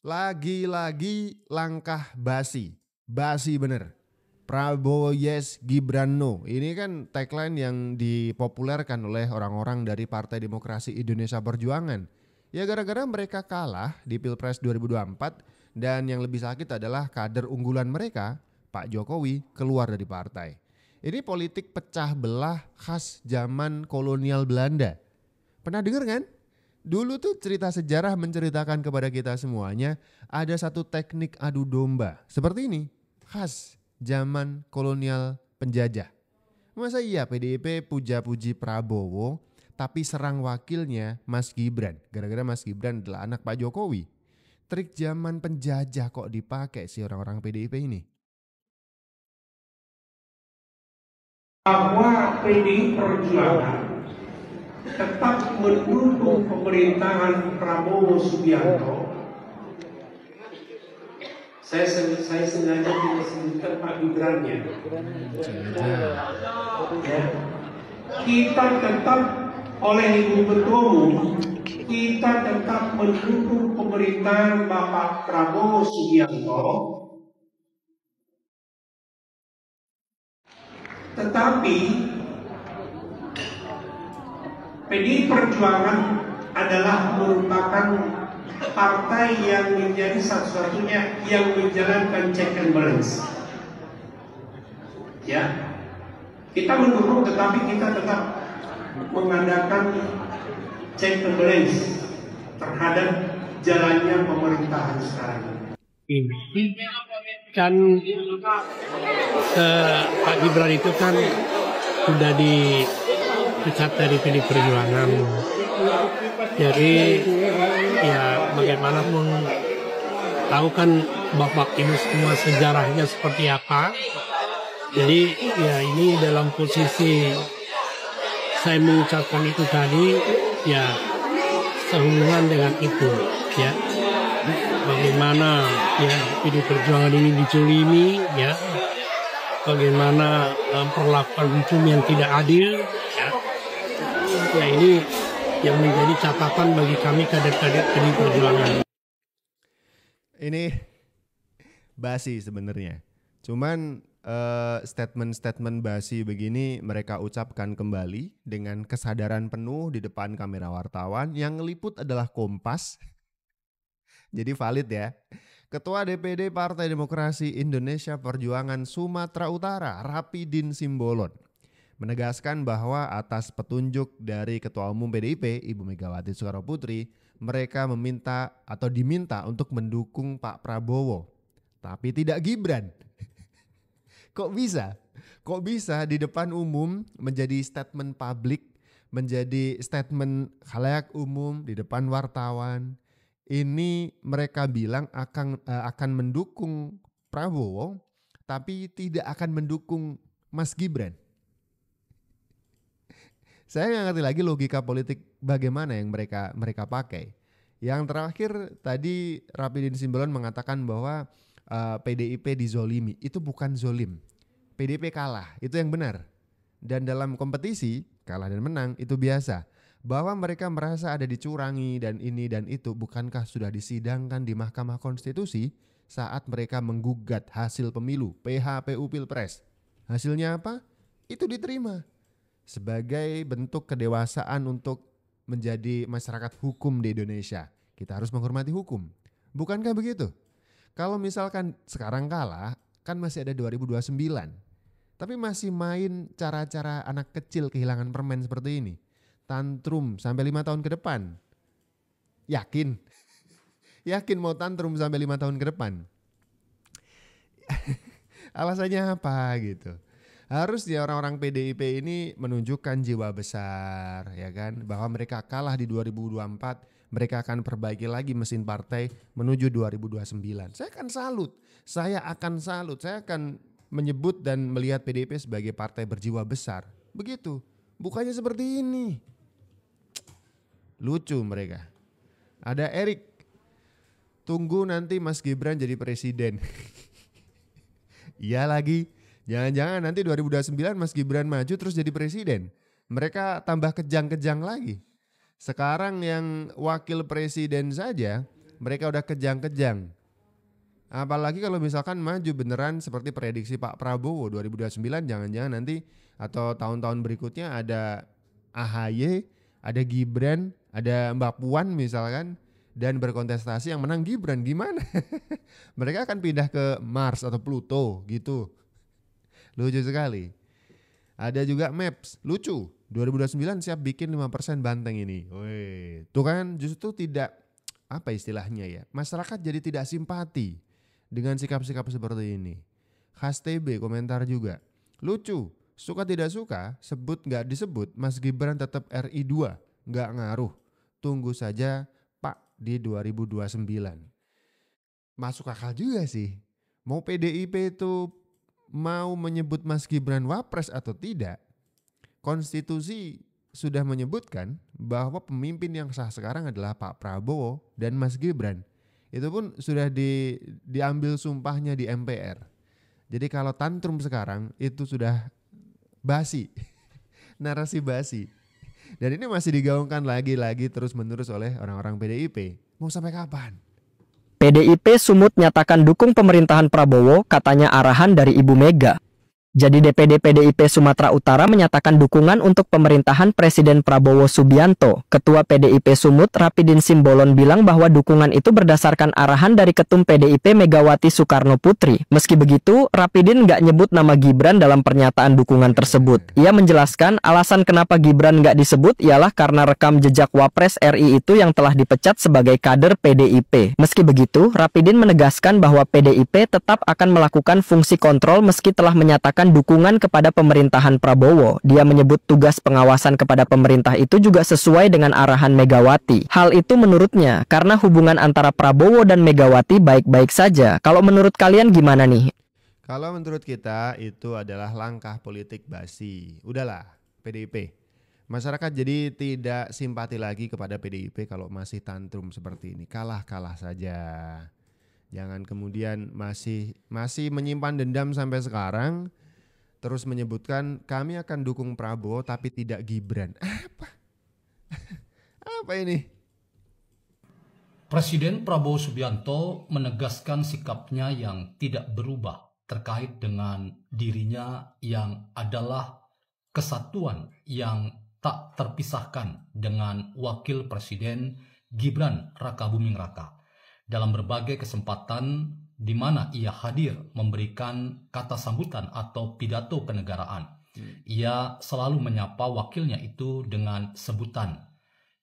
Lagi-lagi langkah basi. Basi bener. Prabowo yes, Gibran no. Ini kan tagline yang dipopulerkan oleh orang-orang dari Partai Demokrasi Indonesia Perjuangan. Ya gara-gara mereka kalah di Pilpres 2024 dan yang lebih sakit adalah kader unggulan mereka, Pak Jokowi, keluar dari partai. Ini politik pecah belah khas zaman kolonial Belanda. Pernah dengar kan? Dulu tuh cerita sejarah menceritakan kepada kita semuanya ada satu teknik adu domba seperti ini, khas zaman kolonial penjajah. Masa iya PDIP puja-puji Prabowo tapi serang wakilnya Mas Gibran gara-gara Mas Gibran adalah anak Pak Jokowi. Trik zaman penjajah kok dipakai sih orang-orang PDIP ini? Bahwa PDI Perjuangan tetap mendukung pemerintahan Prabowo Subianto. Saya sengaja tidak sebutkan Pak Gibran-nya. Ya. Kita tetap oleh Ibu Ketua Umum, kita tetap mendukung pemerintahan Bapak Prabowo Subianto. Tetapi PDI Perjuangan adalah merupakan partai yang menjadi satu-satunya yang menjalankan check and balance. Ya, kita mendukung, tetapi kita tetap mengadakan check and balance terhadap jalannya pemerintahan sekarang. Ini kan Pak Gibran itu kan sudah dipecat dari PDI Perjuangan. Jadi ya bagaimanapun tahu kan babak ini semua sejarahnya seperti apa. Jadi ya ini dalam posisi saya mengucapkan itu tadi ya sehubungan dengan itu ya. Bagaimana ya PDI Perjuangan ini dizolimi ya, bagaimana perlakuan hukum yang tidak adil ya ini yang menjadi catatan bagi kami kader-kader PDI Perjuangan. Ini basi sebenarnya, cuman statement-statement basi begini mereka ucapkan kembali dengan kesadaran penuh di depan kamera wartawan yang ngeliput adalah Kompas. Jadi valid ya. Ketua DPD Partai Demokrasi Indonesia Perjuangan Sumatera Utara, Rapidin Simbolon, menegaskan bahwa atas petunjuk dari Ketua Umum PDIP, Ibu Megawati Soekarnoputri, mereka diminta untuk mendukung Pak Prabowo, tapi tidak Gibran. Kok bisa? Kok bisa di depan umum menjadi statement publik, menjadi statement khalayak umum di depan wartawan? Ini mereka bilang akan mendukung Prabowo, tapi tidak akan mendukung Mas Gibran. Saya nggak ngerti lagi logika politik bagaimana yang mereka pakai. Yang terakhir tadi Rapidin Simbolon mengatakan bahwa PDIP dizolimi. Itu bukan zolim. PDIP kalah, itu yang benar. Dan dalam kompetisi kalah dan menang itu biasa. Bahwa mereka merasa ada dicurangi dan ini dan itu, bukankah sudah disidangkan di Mahkamah Konstitusi saat mereka menggugat hasil pemilu PHPU Pilpres? Hasilnya apa? Itu diterima sebagai bentuk kedewasaan untuk menjadi masyarakat hukum di Indonesia. Kita harus menghormati hukum. Bukankah begitu? Kalau misalkan sekarang kalah, kan masih ada 2029. Tapi masih main cara-cara anak kecil kehilangan permen seperti ini. Tantrum sampai 5 tahun ke depan. Yakin? Yakin mau tantrum sampai 5 tahun ke depan? Alasannya apa gitu? Harusnya orang-orang PDIP ini menunjukkan jiwa besar ya kan, bahwa mereka kalah di 2024, mereka akan perbaiki lagi mesin partai menuju 2029. Saya akan salut. Saya akan menyebut dan melihat PDIP sebagai partai berjiwa besar. Begitu. Bukannya seperti ini. Lucu mereka. Ada Erik. Tunggu nanti Mas Gibran jadi presiden. Iya lagi. Jangan-jangan nanti 2029 Mas Gibran maju terus jadi presiden. Mereka tambah kejang-kejang lagi. Sekarang yang wakil presiden saja mereka udah kejang-kejang. Apalagi kalau misalkan maju beneran seperti prediksi Pak Prabowo 2029, jangan-jangan nanti atau tahun-tahun berikutnya ada AHY, ada Gibran, ada Mbak Puan misalkan, dan berkontestasi yang menang Gibran, gimana? Mereka akan pindah ke Mars atau Pluto gitu. Lucu sekali. Ada juga Maps, lucu. 2029 siap bikin 5% Banteng ini. Woi, tuh kan justru tidak, apa istilahnya ya, masyarakat jadi tidak simpati dengan sikap-sikap seperti ini. Khas TB komentar juga. Lucu, suka tidak suka, sebut gak disebut, Mas Gibran tetap RI 2, gak ngaruh. Tunggu saja Pak di 2029. Masuk akal juga sih. Mau PDIP itu mau menyebut Mas Gibran wapres atau tidak, konstitusi sudah menyebutkan bahwa pemimpin yang sah sekarang adalah Pak Prabowo dan Mas Gibran. Itu pun sudah diambil sumpahnya di MPR. Jadi kalau tantrum sekarang itu sudah basi, narasi basi. Dan ini masih digaungkan lagi terus menerus oleh orang-orang PDIP. Mau sampai kapan? PDIP Sumut nyatakan dukung pemerintahan Prabowo, katanya arahan dari Ibu Mega. Jadi DPD PDIP Sumatera Utara menyatakan dukungan untuk pemerintahan Presiden Prabowo Subianto. Ketua PDIP Sumut Rapidin Simbolon bilang bahwa dukungan itu berdasarkan arahan dari Ketum PDIP Megawati Soekarno Putri. Meski begitu, Rapidin nggak nyebut nama Gibran dalam pernyataan dukungan tersebut. Ia menjelaskan alasan kenapa Gibran nggak disebut ialah karena rekam jejak Wapres RI itu yang telah dipecat sebagai kader PDIP. Meski begitu, Rapidin menegaskan bahwa PDIP tetap akan melakukan fungsi kontrol meski telah menyatakan dukungan kepada pemerintahan Prabowo. Dia menyebut tugas pengawasan kepada pemerintah itu juga sesuai dengan arahan Megawati. Hal itu menurutnya karena hubungan antara Prabowo dan Megawati baik-baik saja. Kalau menurut kalian gimana nih? Kalau menurut kita itu adalah langkah politik basi. Udahlah, PDIP. Masyarakat jadi tidak simpati lagi kepada PDIP kalau masih tantrum seperti ini. Kalah saja. Jangan kemudian masih menyimpan dendam sampai sekarang. Terus menyebutkan kami akan dukung Prabowo tapi tidak Gibran. Apa ini? Presiden Prabowo Subianto menegaskan sikapnya yang tidak berubah terkait dengan dirinya yang adalah kesatuan yang tak terpisahkan dengan Wakil Presiden Gibran Rakabuming Raka. Dalam berbagai kesempatan di mana ia hadir memberikan kata sambutan atau pidato kenegaraan. Ia selalu menyapa wakilnya itu dengan sebutan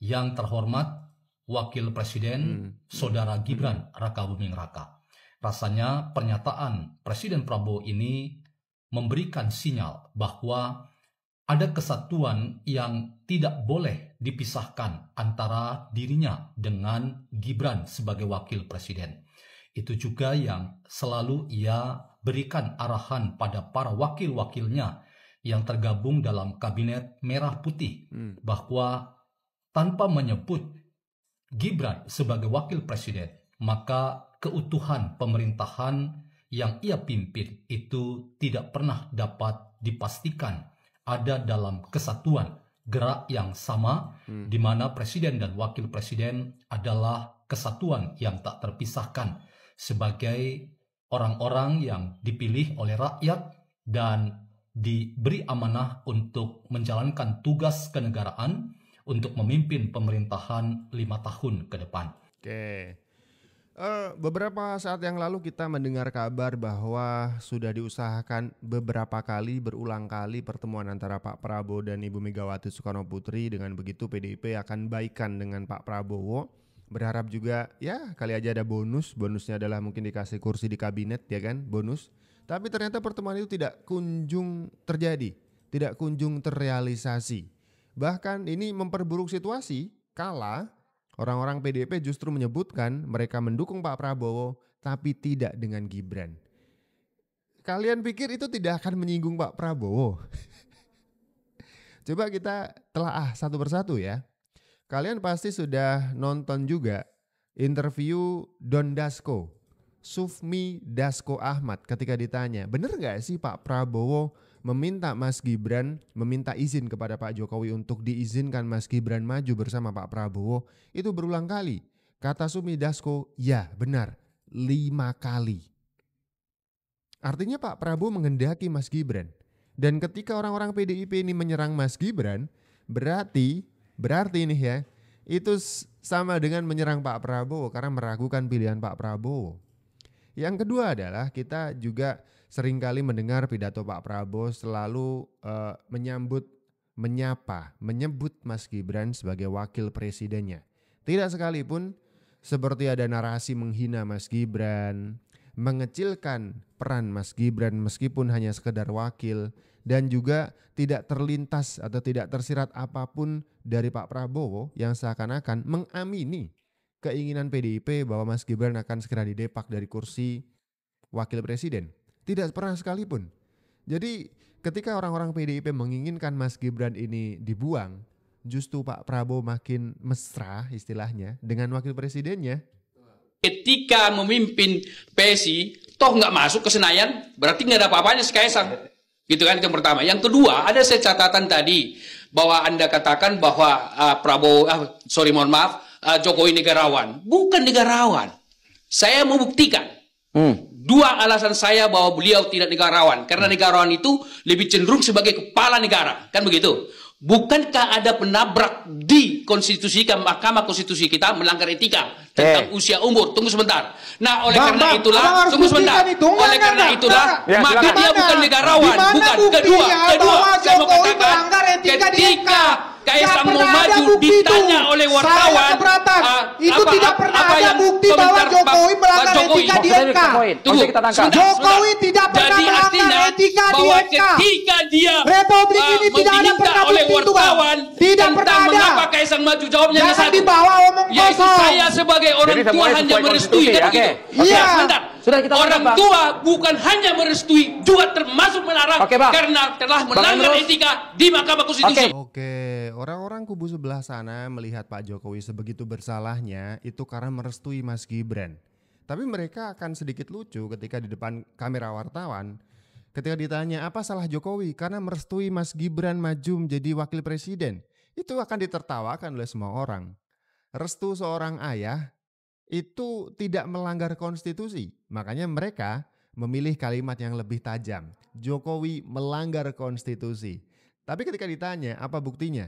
yang terhormat Wakil Presiden Saudara Gibran Rakabuming Raka. Rasanya pernyataan Presiden Prabowo ini memberikan sinyal bahwa ada kesatuan yang tidak boleh dipisahkan antara dirinya dengan Gibran sebagai Wakil Presiden. Itu juga yang selalu ia berikan arahan pada para wakil-wakilnya yang tergabung dalam Kabinet Merah Putih, bahwa tanpa menyebut Gibran sebagai Wakil Presiden, maka keutuhan pemerintahan yang ia pimpin itu tidak pernah dapat dipastikan ada dalam kesatuan gerak yang sama, di mana Presiden dan Wakil Presiden adalah kesatuan yang tak terpisahkan sebagai orang-orang yang dipilih oleh rakyat dan diberi amanah untuk menjalankan tugas kenegaraan untuk memimpin pemerintahan 5 tahun ke depan. Oke. Beberapa saat yang lalu kita mendengar kabar bahwa sudah diusahakan berulang kali pertemuan antara Pak Prabowo dan Ibu Megawati Soekarno Putri. Dengan begitu PDIP akan baikan dengan Pak Prabowo. Berharap juga ya kali aja ada bonusnya adalah mungkin dikasih kursi di kabinet ya kan, bonus. Tapi ternyata pertemuan itu tidak kunjung terjadi, tidak kunjung terrealisasi. Bahkan ini memperburuk situasi kala orang-orang PDIP justru menyebutkan mereka mendukung Pak Prabowo tapi tidak dengan Gibran. Kalian pikir itu tidak akan menyinggung Pak Prabowo? Coba kita telaah satu persatu ya. Kalian pasti sudah nonton juga interview Don Dasko, Sufmi Dasko Ahmad ketika ditanya, benar gak sih Pak Prabowo meminta Mas Gibran, meminta izin kepada Pak Jokowi untuk diizinkan Mas Gibran maju bersama Pak Prabowo? Itu berulang kali. Kata Sufmi Dasko, ya benar, 5 kali. Artinya Pak Prabowo menghendaki Mas Gibran. Dan ketika orang-orang PDIP ini menyerang Mas Gibran, berarti nih ya, itu sama dengan menyerang Pak Prabowo karena meragukan pilihan Pak Prabowo. Yang kedua adalah kita juga seringkali mendengar pidato Pak Prabowo selalu menyebut Mas Gibran sebagai wakil presidennya. Tidak sekalipun seperti ada narasi menghina Mas Gibran, mengecilkan peran Mas Gibran meskipun hanya sekedar wakil, dan juga tidak terlintas atau tidak tersirat apapun dari Pak Prabowo yang seakan-akan mengamini keinginan PDIP bahwa Mas Gibran akan segera didepak dari kursi wakil presiden. Tidak pernah sekalipun. Jadi ketika orang-orang PDIP menginginkan Mas Gibran ini dibuang, justru Pak Prabowo makin mesra istilahnya dengan wakil presidennya. Ketika memimpin PSI, toh nggak masuk ke Senayan, berarti nggak ada apa-apanya si Kaisang. Gitu kan, itu yang pertama. Yang kedua, ada catatan tadi bahwa Anda katakan bahwa Jokowi negarawan. Bukan negarawan. Saya mau buktikan. Dua alasan saya bahwa beliau tidak negarawan. Karena negarawan itu lebih cenderung sebagai kepala negara. Kan begitu? Bukankah ada penabrak di konstitusi Mahkamah Konstitusi kita melanggar etika tentang usia umur? Tunggu sebentar. Nah, oleh karena itulah, tunggu sebentar. Oleh karena itulah, maka dia bukan negarawan. Bukan. Kedua, saya mau katakan, ketika Kaisang mau maju ditanya oleh wartawan, itu tidak pernah ada bukti bahwa Jokowi melanggar etika di MK. Jokowi tidak pernah melanggar etika di MK. Ketika dia Republik ini tidak ada pernah oleh bukti itu, wartawan tidak pernah ada. Mengapa Kaisang maju, jawabnya hanya Jangan satu. dibawa omong Yaitu kosong. saya sebagai orang tua hanya merestui, kan begitu? Iya. Sebentar. Orang tua bukan hanya merestui, juga termasuk melarang karena telah melanggar etika di Mahkamah Konstitusi. Oke, orang-orang kubu sebelah sana melihat Pak Jokowi sebegitu bersalahnya itu karena merestui Mas Gibran. Tapi mereka akan sedikit lucu ketika di depan kamera wartawan, ketika ditanya apa salah Jokowi karena merestui Mas Gibran maju menjadi wakil presiden. Itu akan ditertawakan oleh semua orang. Restu seorang ayah itu tidak melanggar konstitusi. Makanya mereka memilih kalimat yang lebih tajam. Jokowi melanggar konstitusi. Tapi ketika ditanya apa buktinya?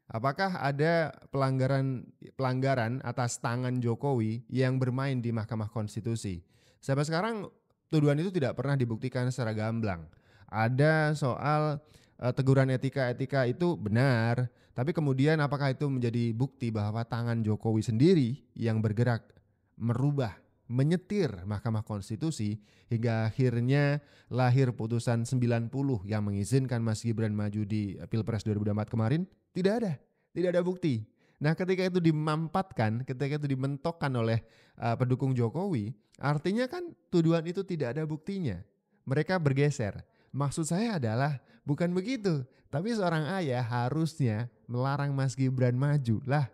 Apakah ada pelanggaran atas tangan Jokowi yang bermain di Mahkamah Konstitusi? Sampai sekarang tuduhan itu tidak pernah dibuktikan secara gamblang. Ada soal teguran etika itu benar, tapi kemudian apakah itu menjadi bukti bahwa tangan Jokowi sendiri yang bergerak merubah, menyetir Mahkamah Konstitusi hingga akhirnya lahir putusan 90 yang mengizinkan Mas Gibran maju di Pilpres 2024 kemarin? Tidak ada bukti. Nah, ketika itu dimampatkan, ketika itu dimentokkan oleh pendukung Jokowi, artinya kan tuduhan itu tidak ada buktinya. Mereka bergeser. Maksud saya adalah bukan begitu, tapi seorang ayah harusnya melarang Mas Gibran maju lah.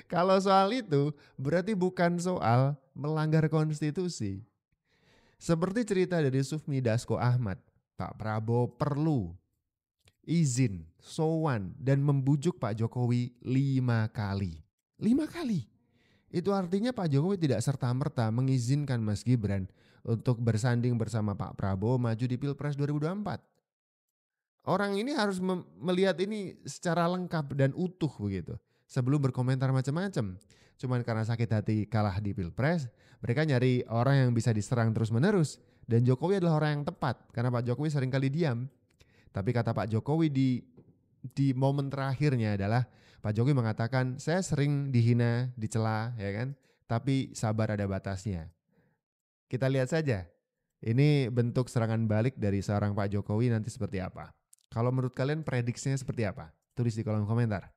Kalau soal itu berarti bukan soal melanggar konstitusi. Seperti cerita dari Sufmi Dasko Ahmad, Pak Prabowo perlu izin, sowan, dan membujuk Pak Jokowi 5 kali. 5 kali. Itu artinya Pak Jokowi tidak serta-merta mengizinkan Mas Gibran untuk bersanding bersama Pak Prabowo maju di Pilpres 2024. Orang ini harus melihat ini secara lengkap dan utuh begitu. Sebelum berkomentar macam-macam. Cuman karena sakit hati kalah di Pilpres, mereka nyari orang yang bisa diserang terus-menerus. Dan Jokowi adalah orang yang tepat karena Pak Jokowi seringkali diam. Tapi kata Pak Jokowi di momen terakhirnya adalah Pak Jokowi mengatakan, saya sering dihina, dicela, ya kan? Tapi sabar ada batasnya. Kita lihat saja. Ini bentuk serangan balik dari seorang Pak Jokowi nanti seperti apa. Kalau menurut kalian prediksinya seperti apa? Tulis di kolom komentar.